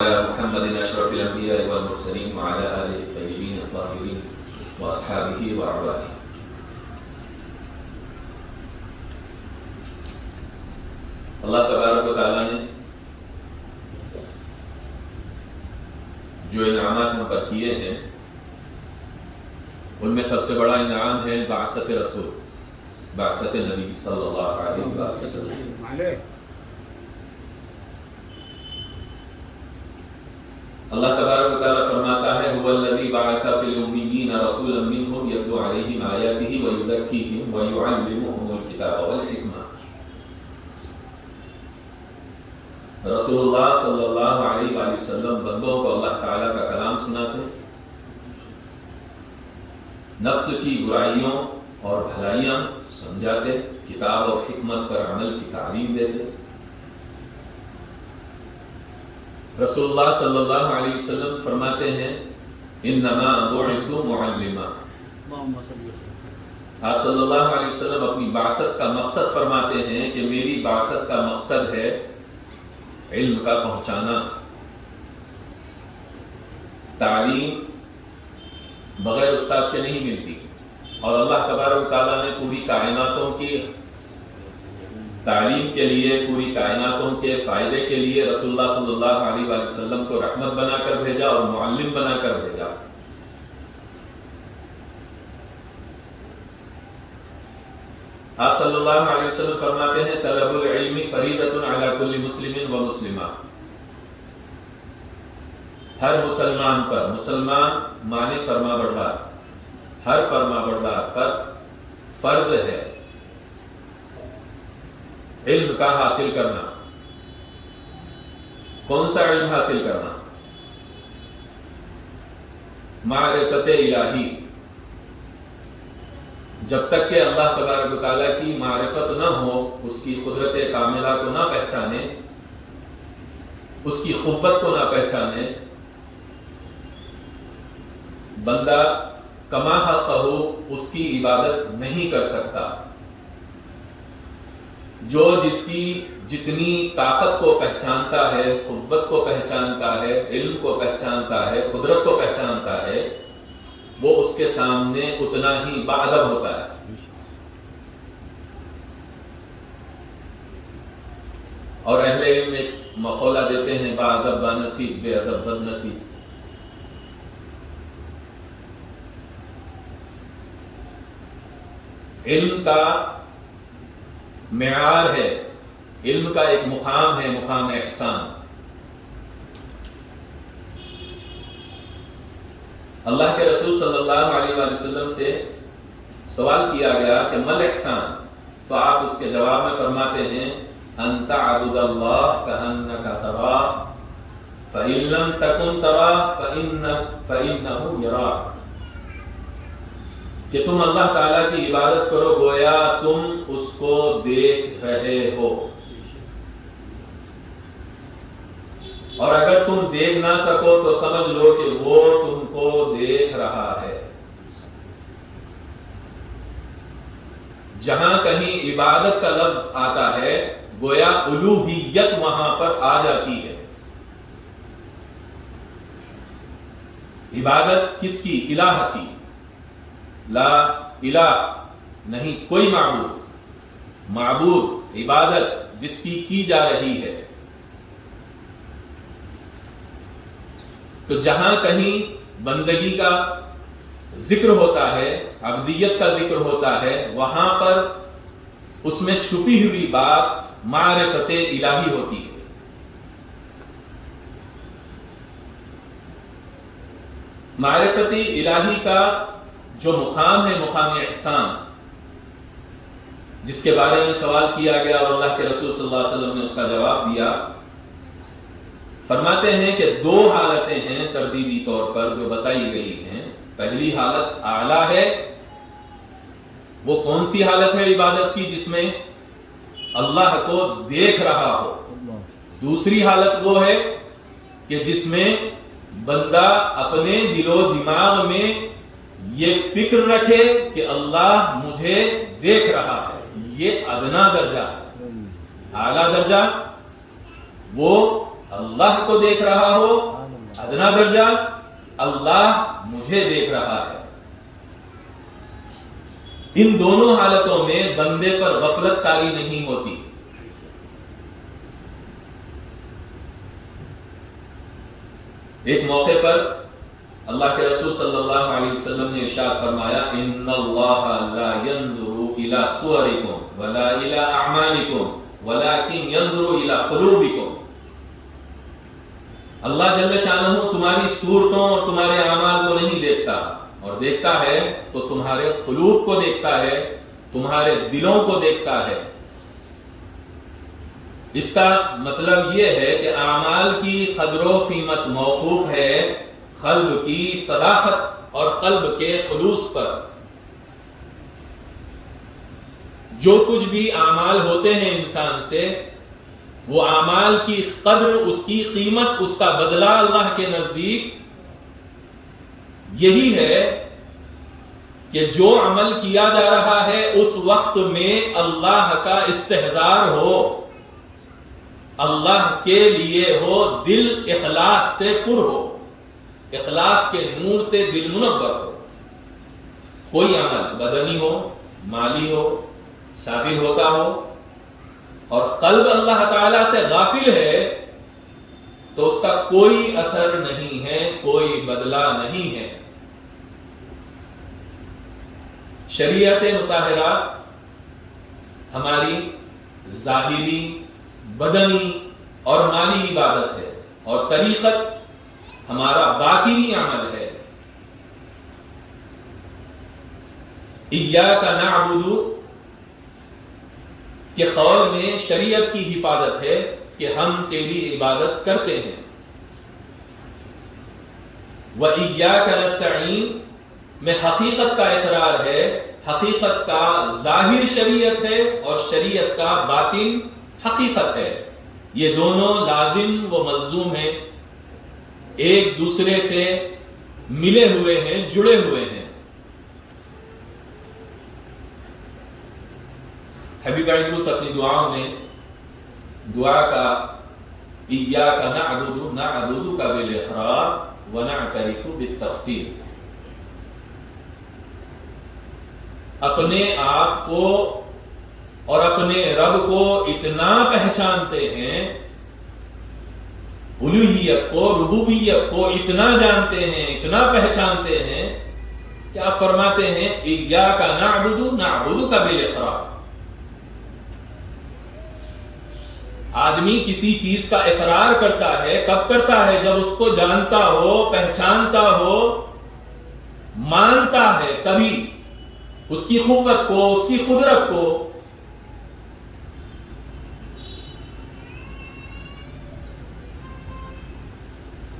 محمد اشرف الانبیاء والمرسلین وعلى آلہ الطیبین الطاہرین واصحابہ واعوانہ۔ اللہ تبارک و تعالیٰ نے جو انعامات ہم پر کیے ہیں ان میں سب سے بڑا انعام ہے بعثت رسول، بعثت نبی صلی اللہ علیہ وسلم۔ اللہ تبارک و تعالیٰ فرماتا ہے هو الذی بعث فی الامیین رسولا منہم یتلو علیہم آیاتہ ویزکیہم ویعلمہم الکتاب والحکمہ۔ رسول اللہ صلی اللہ علیہ وآلہ وسلم بندوں کو اللہ تعالیٰ کا کلام سناتے، نفس کی برائیوں اور بھلائیاں سمجھاتے، کتاب اور حکمت پر عمل کی تعلیم دیتے۔ رسول اللہ صلی اللہ علیہ وسلم فرماتے ہیں انما بعثوا معلما۔ آپ صلی اللہ علیہ وسلم اپنی بعثت کا مقصد فرماتے ہیں کہ میری بعثت کا مقصد ہے علم کا پہنچانا۔ تعلیم بغیر استاد کے نہیں ملتی، اور اللہ تبارک و تعالیٰ نے پوری کائناتوں کی تعلیم کے لیے، پوری کائناتوں کے فائدے کے لیے رسول اللہ صلی اللہ علیہ وآلہ وسلم کو رحمت بنا کر بھیجا اور معلم بنا کر بھیجا۔ آپ صلی اللہ علیہ وسلم فرماتے ہیں طلب العلم فریضۃ علی کل مسلم و مسلمہ۔ ہر مسلمان پر، مسلمان معنی فرما بردار، ہر فرما بردار پر فرض ہے علم کا حاصل کرنا۔ کون سا علم حاصل کرنا؟ معرفت الہی۔ جب تک کہ اللہ تبارک و تعالیٰ کی معرفت نہ ہو، اس کی قدرت کاملہ کو نہ پہچانے، اس کی قوت کو نہ پہچانے، بندہ کما حقہ اس کی عبادت نہیں کر سکتا۔ جو جس کی جتنی طاقت کو پہچانتا ہے، قوت کو پہچانتا ہے، علم کو پہچانتا ہے، قدرت کو پہچانتا ہے، وہ اس کے سامنے اتنا ہی باادب ہوتا ہے۔ اور اہل علم ایک مقولہ دیتے ہیں باادب بانصیب، بے ادب بد نصیب۔ علم کا معیار ہے، علم کا ایک مقام ہے، مقام احسان۔ اللہ کے رسول صلی اللہ علیہ وآلہ وسلم سے سوال کیا گیا کہ مل احسان، تو آپ اس کے جواب میں فرماتے ہیں ان تعبد اللہ کأنک تراہ فإن لم تکن تراہ فإنہ یراک، کہ تم اللہ تعالیٰ کی عبادت کرو گویا تم اس کو دیکھ رہے ہو، اور اگر تم دیکھ نہ سکو تو سمجھ لو کہ وہ تم کو دیکھ رہا ہے۔ جہاں کہیں عبادت کا لفظ آتا ہے گویا الوہیت وہاں پر آ جاتی ہے۔ عبادت کس کی؟ الہ کی۔ لا الہ، نہیں کوئی معبود، معبود عبادت جس کی جا رہی ہے۔ تو جہاں کہیں بندگی کا ذکر ہوتا ہے، عبدیت کا ذکر ہوتا ہے، وہاں پر اس میں چھپی ہوئی بات معرفت الہی ہوتی ہے۔ معرفت الہی کا جو مقام ہے، مقام احسان، جس کے بارے میں سوال کیا گیا اور اللہ کے رسول صلی اللہ علیہ وسلم نے اس کا جواب دیا، فرماتے ہیں کہ دو حالتیں ہیں تردیدی طور پر جو بتائی گئی ہیں۔ پہلی حالت اعلیٰ ہے، وہ کون سی حالت ہے عبادت کی؟ جس میں اللہ کو دیکھ رہا ہو۔ دوسری حالت وہ ہے کہ جس میں بندہ اپنے دل و دماغ میں یہ فکر رکھے کہ اللہ مجھے دیکھ رہا ہے۔ یہ ادنا درجہ ہے۔ اعلیٰ درجہ وہ اللہ کو دیکھ رہا ہو، ادنا درجہ اللہ مجھے دیکھ رہا ہے۔ ان دونوں حالتوں میں بندے پر غفلت طاری نہیں ہوتی۔ ایک موقع پر اللہ کے رسول صلی اللہ علیہ وسلم نے ارشاد فرمایا، ان اللہ لا ينظر الى صورکم ولا الى اعمالکم ولکن ينظر الى قلوبکم۔ اللہ جل شانہ تمہاری صورتوں اور تمہارے اعمال کو نہیں دیکھتا، اور دیکھتا ہے تو تمہارے قلوب کو دیکھتا ہے، تمہارے دلوں کو دیکھتا ہے۔ اس کا مطلب یہ ہے کہ اعمال کی قدر و قیمت موقوف ہے قلب کی صداقت اور قلب کے خلوص پر۔ جو کچھ بھی اعمال ہوتے ہیں انسان سے، وہ اعمال کی قدر، اس کی قیمت، اس کا بدلہ اللہ کے نزدیک یہی ہے کہ جو عمل کیا جا رہا ہے اس وقت میں اللہ کا استحضار ہو، اللہ کے لیے ہو، دل اخلاص سے پر ہو، اخلاص کے نور سے دل منور ہو۔ کوئی عمل بدنی ہو، مالی ہو، صادر ہوتا ہو، اور قلب اللہ تعالی سے غافل ہے تو اس کا کوئی اثر نہیں ہے، کوئی بدلہ نہیں ہے۔ شریعت مطہرہ ہماری ظاہری، بدنی اور مالی عبادت ہے، اور طریقت ہمارا باطنی عمل ہے۔ ایاک نعبد کے قول میں شریعت کی حفاظت ہے کہ ہم تیری عبادت کرتے ہیں۔ وَإِيَّاكَ نَسْتَعِينُ میں حقیقت کا اقرار ہے، حقیقت کا ظاہر شریعت ہے اور شریعت کا باطن حقیقت ہے۔ یہ دونوں لازم و ملزوم ہیں، ایک دوسرے سے ملے ہوئے ہیں، جڑے ہوئے ہیں۔ حبیب ادریس اپنی دعاؤں میں دعا کا ایاک نعبد نعبدک بالاقرار ونعترف بالتفصیل، اپنے آپ کو اور اپنے رب کو اتنا پہچانتے ہیں، الوہیت کو، ربوبیت کو اتنا جانتے ہیں، اتنا پہچانتے ہیں کہ آپ فرماتے ہیں ایاک نعبد نعبدک بالاقرار۔ آدمی کسی چیز کا اقرار کرتا ہے، کب کرتا ہے؟ جب اس کو جانتا ہو، پہچانتا ہو، مانتا ہے، تبھی اس کی قوت کو، اس کی قدرت کو۔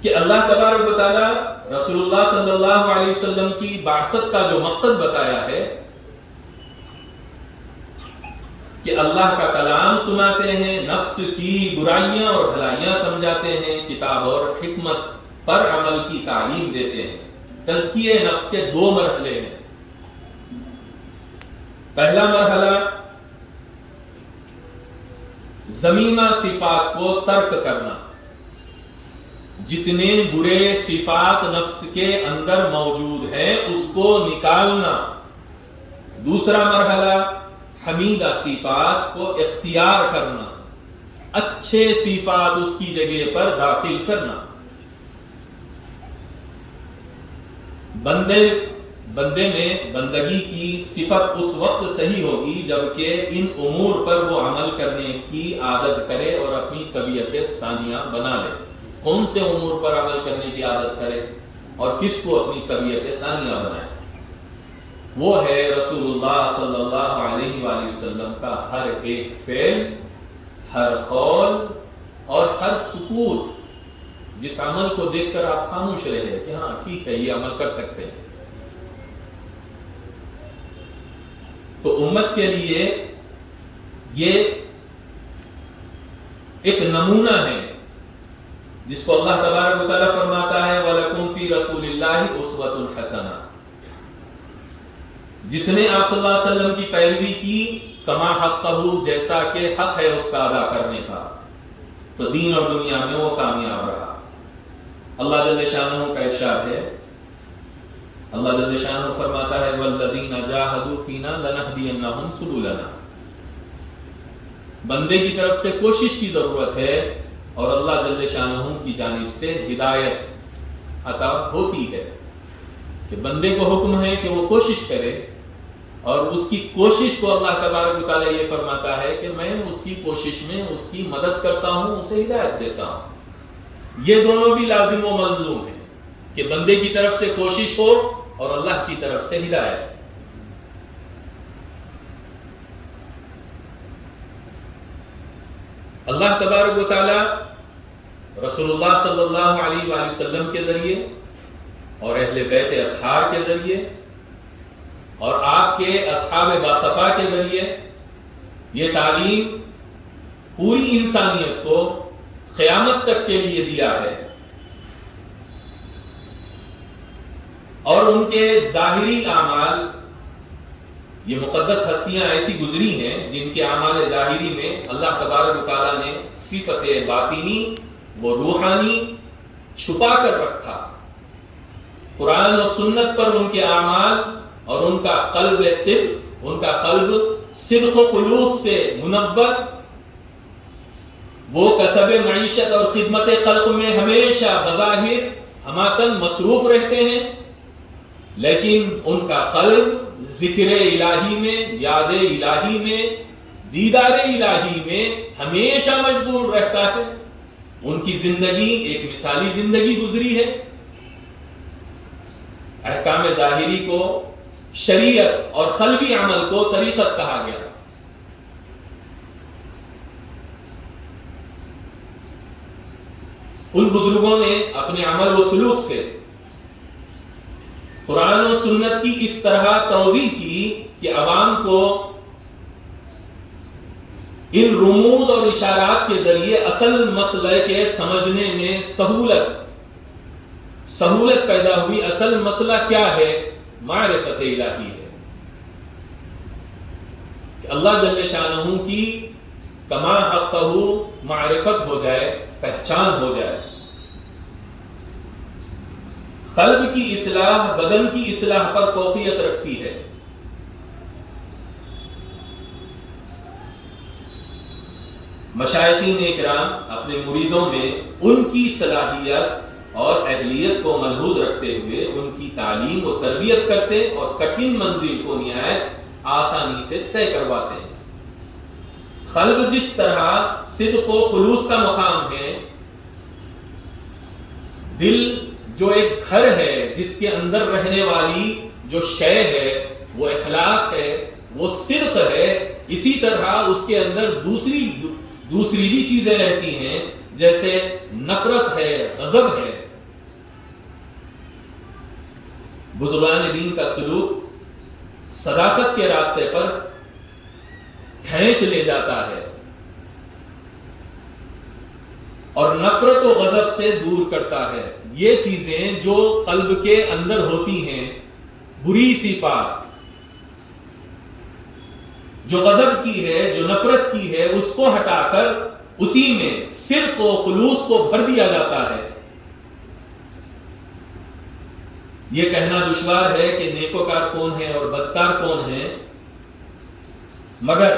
کہ اللہ تبارک و تعالی رسول اللہ صلی اللہ علیہ وسلم کی بعثت کا جو مقصد بتایا ہے کہ اللہ کا کلام سناتے ہیں، نفس کی برائیاں اور بھلائیاں سمجھاتے ہیں، کتاب اور حکمت پر عمل کی تعلیم دیتے ہیں۔ تزکیہ نفس کے دو مرحلے ہیں۔ پہلا مرحلہ ذمیمہ صفات کو ترک کرنا، جتنے برے صفات نفس کے اندر موجود ہیں اس کو نکالنا۔ دوسرا مرحلہ حمیدہ صفات کو اختیار کرنا، اچھے صفات اس کی جگہ پر داخل کرنا۔ بندے میں بندگی کی صفت اس وقت صحیح ہوگی جبکہ ان امور پر وہ عمل کرنے کی عادت کرے اور اپنی طبیعت ثانیہ بنا لے۔ کون سے امور پر عمل کرنے کی عادت کرے اور کس کو اپنی طبیعت ثانیہ بنائے؟ وہ ہے رسول اللہ صلی اللہ علیہ وآلہ وسلم کا ہر ایک فعل، ہر قول اور ہر سکوت، جس عمل کو دیکھ کر آپ خاموش رہے کہ ہاں ٹھیک ہے یہ عمل کر سکتے ہیں۔ تو امت کے لیے یہ ایک نمونہ ہے جس کو اللہ تبارک و تعالیٰ فرماتا ہے وَلَكُمْ فِي رَسُولِ اللَّهِ أُسْوَةٌ حَسَنَةٌ، جس نے آپ صلی اللہ علیہ وسلم کی پیروی کی کما حقہ، جیسا کہ حق ہے اس کا ادا کرنے کا۔ تو دین اور دنیا میں وہ کامیاب رہا۔ اللہ جل شانہ کا ارشاد ہے، اللہ جل شانہ فرماتا ہے والذین جاہدوا فینا لنہدینہم سبلنا۔ بندے کی طرف سے کوشش کی ضرورت ہے اور اللہ جل شانہ کی جانب سے ہدایت عطا ہوتی ہے، کہ بندے کو حکم ہے کہ وہ کوشش کرے، اور اس کی کوشش کو اللہ تبارک و تعالیٰ یہ فرماتا ہے کہ میں اس کی کوشش میں اس کی مدد کرتا ہوں، اسے ہدایت دیتا ہوں۔ یہ دونوں بھی لازم و ملزوم ہیں کہ بندے کی طرف سے کوشش ہو اور اللہ کی طرف سے ہدایت۔ اللہ تبارک و تعالیٰ رسول اللہ صلی اللہ علیہ وآلہ وسلم کے ذریعے اور اہل بیت اطہار کے ذریعے اور آپ کے اصحاب باصفا کے ذریعے یہ تعلیم پوری انسانیت کو قیامت تک کے لیے دیا ہے، اور ان کے ظاہری اعمال، یہ مقدس ہستیاں ایسی گزری ہیں جن کے اعمال ظاہری میں اللہ تبارک و تعالیٰ نے صفت باطنی و روحانی چھپا کر رکھا۔ قرآن و سنت پر ان کے اعمال اور ان کا قلب صدق و خلوص سے منور، وہ کسب معیشت اور خدمت خلق میں ہمیشہ بظاہر ہماتن مصروف رہتے ہیں، لیکن ان کا قلب ذکر الہی میں، یاد الہی میں، دیدار الہی میں ہمیشہ مشغول رہتا ہے۔ ان کی زندگی ایک مثالی زندگی گزری ہے۔ احکام ظاہری کو شریعت اور قلبی عمل کو طریقت کہا گیا۔ ان بزرگوں نے اپنے عمل و سلوک سے قرآن و سنت کی اس طرح توضیح کی کہ عوام کو ان رموز اور اشارات کے ذریعے اصل مسئلے کے سمجھنے میں سہولت پیدا ہوئی۔ اصل مسئلہ کیا ہے؟ معرفت الہی ہے، کہ اللہ جل شانہ کی کما حقہ معرفت ہو جائے، پہچان ہو جائے۔ قلب کی اصلاح بدن کی اصلاح پر فوقیت رکھتی ہے۔ مشائخین اکرام اپنے مریدوں میں ان کی صلاحیت اور اہلیت کو ملحوظ رکھتے ہوئے ان کی تعلیم و تربیت کرتے اور کٹھن منزل کو نہایت آسانی سے طے کرواتے ہیں۔ قلب جس طرح صدق و خلوص کا مقام ہے، دل جو ایک گھر ہے جس کے اندر رہنے والی جو شے ہے وہ اخلاص ہے، وہ صدق ہے، اسی طرح اس کے اندر دوسری بھی چیزیں رہتی ہیں، جیسے نفرت ہے، غضب ہے۔ بزرگان دین کا سلوک صداقت کے راستے پر کھینچ لے جاتا ہے اور نفرت و غضب سے دور کرتا ہے۔ یہ چیزیں جو قلب کے اندر ہوتی ہیں، بری صفات، جو غضب کی ہے، جو نفرت کی ہے، اس کو ہٹا کر اسی میں صدق و خلوص کو بھر دیا جاتا ہے۔ یہ کہنا دشوار ہے کہ نیکوکار کون ہے اور بدکار کون ہے، مگر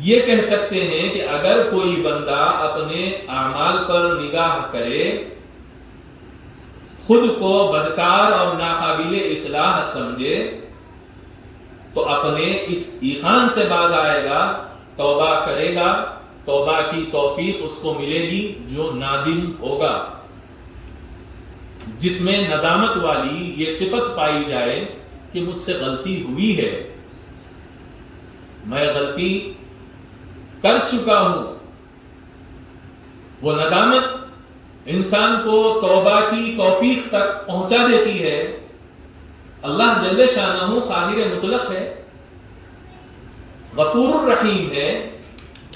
یہ کہہ سکتے ہیں کہ اگر کوئی بندہ اپنے اعمال پر نگاہ کرے، خود کو بدکار اور ناقابل اصلاح سمجھے، تو اپنے اس ایقان سے باز آئے گا، توبہ کرے گا، توبہ کی توفیق اس کو ملے گی، جو نادم ہوگا، جس میں ندامت والی یہ صفت پائی جائے کہ مجھ سے غلطی ہوئی ہے، میں غلطی کر چکا ہوں۔ وہ ندامت انسان کو توبہ کی توفیق تک پہنچا دیتی ہے۔ اللہ جل شانہ قادر مطلق ہے، غفور الرحیم ہے۔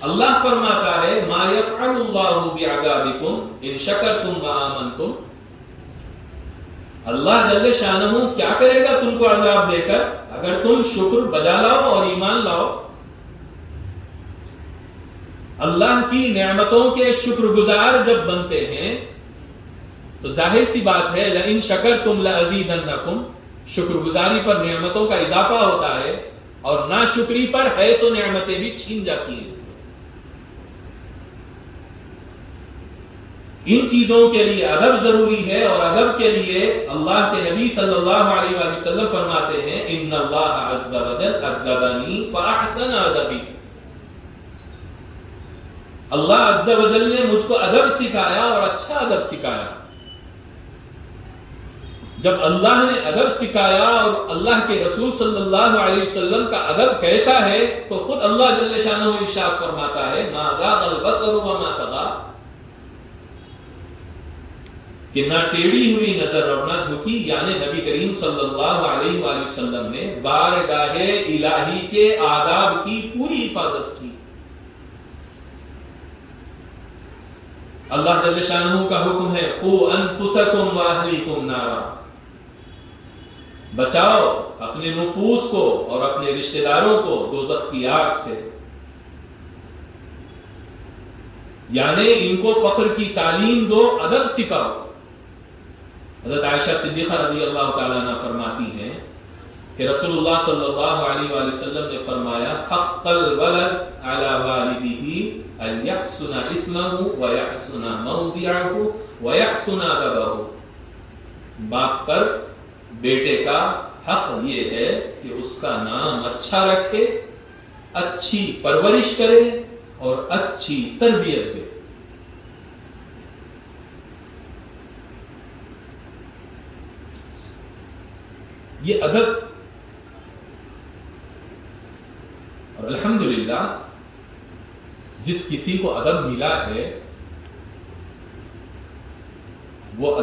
اللہ فرماتا ہے ما یفعل اللہ بعذابکم ان شکرتم وآمنتم۔ اللہ جل شانہ کیا کرے گا تم کو عذاب دے کر اگر تم شکر بجا لاؤ اور ایمان لاؤ۔ اللہ کی نعمتوں کے شکر گزار جب بنتے ہیں تو ظاہر سی بات ہے لئن شکرتم لازیدنکم، شکر گزاری پر نعمتوں کا اضافہ ہوتا ہے اور ناشکری پر حیث و نعمتیں بھی چھین جاتی ہیں۔ ان چیزوں کے لیے ادب ضروری ہے، اور ادب کے لیے اللہ کے نبی صلی اللہ علیہ وآلہ وسلم فرماتے ہیں ان اللہ عز وجل ادبنی فاحسن ادبی، اللہ عز وجل نے مجھ کو ادب سکھایا اور اچھا ادب سکھایا۔ جب اللہ نے ادب سکھایا اور اللہ کے رسول صلی اللہ علیہ وسلم کا ادب کیسا ہے تو خود اللہ جل شانہ ارشاد فرماتا ہے ما زاغ البصر وما طغى، کہ نہ ٹیڑھی ہوئی نظر اور نہ جھکی، یعنی نبی کریم صلی اللہ علیہ وآلہ وسلم نے بارگاہ الہی کے آداب کی پوری حفاظت کی۔ اللہ جل شانہ کا حکم ہے قوا انفسکم واہلیکم نارا، بچاؤ اپنے نفوس کو اور اپنے رشتہ داروں کو دوزخ کی آگ سے، یعنی ان کو فقر کی تعلیم دو، ادب سکھاؤ۔ حضرت عائشہ صدیقہ رضی اللہ تعالیٰ عنہ فرماتی ہیں کہ رسول اللہ صلی اللہ علیہ وآلہ وسلم نے فرمایا حق الولد علی والدہ ان یحسن اسمہ ویحسن موضعہ ویحسن ادبہ، باپ پر بیٹے کا حق یہ ہے کہ اس کا نام اچھا رکھے، اچھی پرورش کرے اور اچھی تربیت دے۔ یہ ادب، اور الحمدللہ جس کسی کو ادب ملا ہے وہ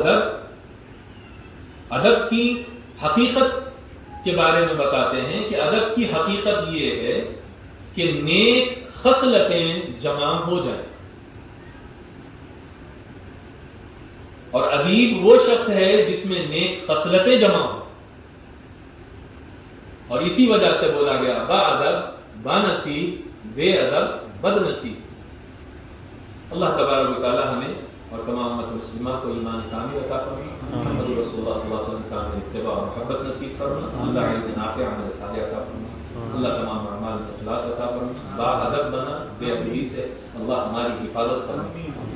ادب کی حقیقت کے بارے میں بتاتے ہیں کہ ادب کی حقیقت یہ ہے کہ نیک خصلتیں جمع ہو جائیں، اور ادیب وہ شخص ہے جس میں نیک خصلتیں جمع ہوں، اور اسی وجہ سے بولا گیا با ادب با نصیب، بے ادب بد نصیب۔ اللہ تبارک و تعالی ہمیں اور تمام امت مسلمہ کو ایمان کامل عطا فرمائے، محمد رسول اللہ صلی اللہ علیہ وسلم کا اتباع اور محبت نصیب فرمائے، اللہ علم نافع عمل صالح عطا فرمائے، اللہ تمام اعمال میں اخلاص عطا فرمائے، با ادب بنا بے ادبی سے اللہ ہماری حفاظت فرمائے۔